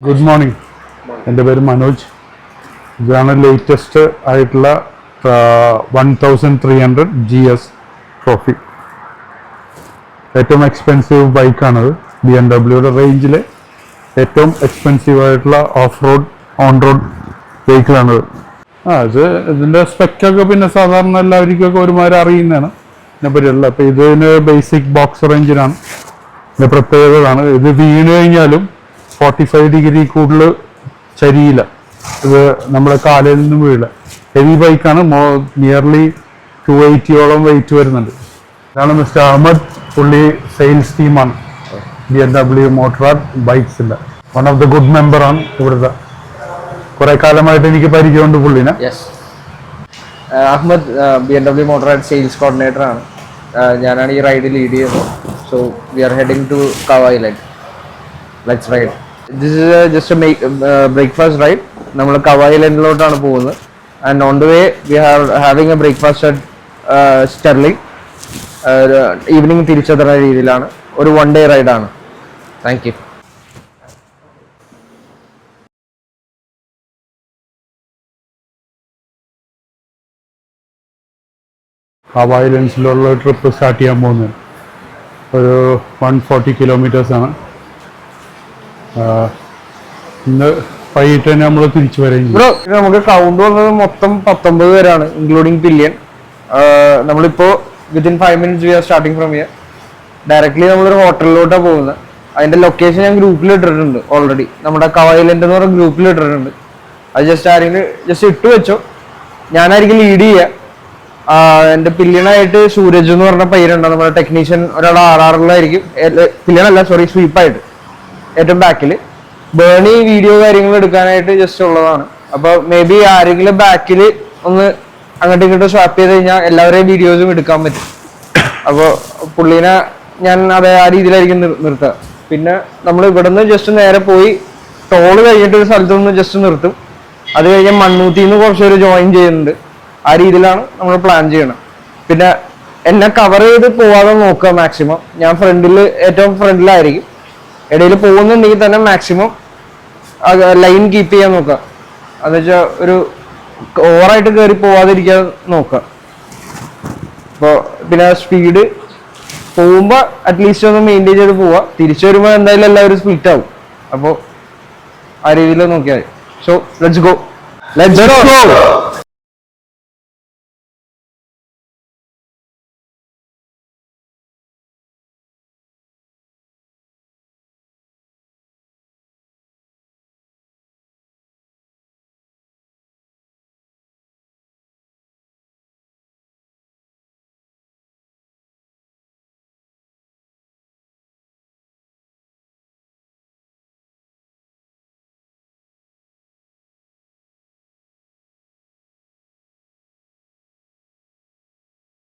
Good morning. എൻ്റെ പേര് മനോജ്. ഇതാണ് ലേറ്റസ്റ്റ് ആയിട്ടുള്ള 1300 GS ട്രോഫി. ഏറ്റവും എക്സ്പെൻസീവ് ബൈക്കാണത്. BMW റേഞ്ചിലെ ഏറ്റവും എക്സ്പെൻസീവ് ആയിട്ടുള്ള ഓഫ് റോഡ് ഓൺ റോഡ് വെഹിക്കിളാണത്. ഇതിൻ്റെ സ്പെക്കൊക്കെ പിന്നെ സാധാരണ എല്ലാവർക്കൊക്കെ ഒരുമാതിരി അറിയുന്നതാണ് ഇതിനെപ്പറ്റിയുള്ള. അപ്പോൾ ഇതിന് ബേസിക് ബോക്സ് റേഞ്ചിനാണ്. ഇതിൻ്റെ പ്രത്യേകതയാണ് ഇത് വീണ് കഴിഞ്ഞാലും 45 ഡിഗ്രി കൂടുതൽ ചരിയില്ല. ഇത് നമ്മുടെ കാലിൽ നിന്നും വീഴില്ല. ഹെവി ബൈക്കാണ്. നിയർലി 280ഓളം വെയിറ്റ് വരുന്നുണ്ട്. ഇതാണ് മിസ്റ്റർ അഹമ്മദ്. പുള്ളി സെയിൽസ് ടീമാണ് BMW മോട്ടോർ ബൈക്സിൻ്റെ. വൺ ഓഫ് ദ ഗുഡ് മെമ്പറാണ് ഇവിടുത്തെ. കുറെ കാലമായിട്ട് എനിക്ക് പരിചയമുണ്ട് പുള്ളിനെ. Ahmed BMW motor sales coordinator ആണ്. ഞാനാണ് ഈ റൈഡ് ലീഡ് ചെയ്യുന്നത്. So we are heading to Kava island. Let's ride. This is just breakfast ride. നമ്മൾ കവ ഐലൻഡിലോട്ടാണ് പോകുന്നത്. And on the way we are having a breakfast at sterling. Evening തിരിച്ചെത്തുന്ന രീതിയിലാണ്. ഒരു 1 day റൈഡാണ്. Thank you. കവ ഐലൻഡ്സിലുള്ള ട്രിപ്പ് സ്റ്റാർട്ട് ചെയ്യാൻ പോകുന്നത് ഒരു 140 കിലോമീറ്റേഴ്സാണ്. ഇന്ന് വൈകിട്ട് തന്നെ നമ്മൾ തിരിച്ചു വരെയും നമുക്ക് കൗണ്ട് വന്നത് മൊത്തം 19 പേരാണ്, ഇൻക്ലൂഡിങ് പില്യൻ. നമ്മളിപ്പോ within 5 minutes we are starting from here. Directly നമ്മളൊരു ഹോട്ടലിലോട്ടാണ് പോകുന്നത്. അതിന്റെ ലൊക്കേഷൻ ഞാൻ ഗ്രൂപ്പിൽ ഇട്ടിട്ടുണ്ട് ഓൾറെഡി. നമ്മുടെ കവ ഐലൻഡ് എന്ന് പറഞ്ഞ ഗ്രൂപ്പിൽ ഇട്ടിട്ടുണ്ട്. അത് ജസ്റ്റ് ഇട്ട് വെച്ചോ. ഞാനായിരിക്കും ലീഡ് ചെയ്യുക. എന്റെ പില്യനായിട്ട് സൂരജ് എന്ന് പറഞ്ഞ പയ്യനുണ്ട്, നമ്മുടെ ടെക്നീഷ്യൻ. ഒരാൾ RRലായിരിക്കും. പില്യനല്ല, സോറി, സ്വീപ്പായിട്ട് ഏറ്റവും ബാക്കിൽ. ബേണി വീഡിയോ കാര്യങ്ങൾ എടുക്കാനായിട്ട് ജസ്റ്റ് ഉള്ളതാണ്. അപ്പൊ മേ ബി ആരെങ്കിലും ബാക്കിൽ ഒന്ന് അങ്ങോട്ടും ഇങ്ങോട്ടും സ്വാപ്പ് ചെയ്ത് കഴിഞ്ഞാൽ എല്ലാവരെയും വീഡിയോസും എടുക്കാൻ പറ്റും. അപ്പോൾ പുള്ളീനെ ഞാൻ ആ രീതിയിലായിരിക്കും നിർത്തുക. പിന്നെ നമ്മൾ ഇവിടെ നിന്ന് ജസ്റ്റ് നേരെ പോയി ടോള് കഴിഞ്ഞിട്ട് ഒരു സ്ഥലത്ത് നിന്ന് ജസ്റ്റ് നിർത്തും. അത് കഴിഞ്ഞ് മണ്ണൂത്തിന്ന് കുറച്ചൊരു ജോയിൻ ചെയ്യുന്നുണ്ട്. ആ രീതിയിലാണ് നമ്മൾ പ്ലാൻ ചെയ്യണം. പിന്നെ എന്നെ കവർ ചെയ്ത് പോവാതെ നോക്കുക മാക്സിമം. ഞാൻ ഏറ്റവും ഫ്രണ്ടിലായിരിക്കും. ഇടയിൽ പോകുന്നുണ്ടെങ്കിൽ തന്നെ മാക്സിമം ലൈൻ കീപ്പ് ചെയ്യാൻ നോക്കുക. എന്ന് വെച്ചാൽ ഒരു ഓവറായിട്ട് കയറി പോവാതിരിക്കാൻ നോക്കുക. അപ്പോൾ പിന്നെ സ്പീഡ് പോകുമ്പോൾ അറ്റ്ലീസ്റ്റ് ഒന്ന് മെയിൻറ്റെയിൻ ചെയ്ത് പോവുക. തിരിച്ചു വരുമ്പോൾ എന്തായാലും എല്ലാവരും സ്പ്ലിറ്റ് ആവും. അപ്പോൾ ആ രീതിയിൽ നോക്കിയാൽ മതി. So let's go.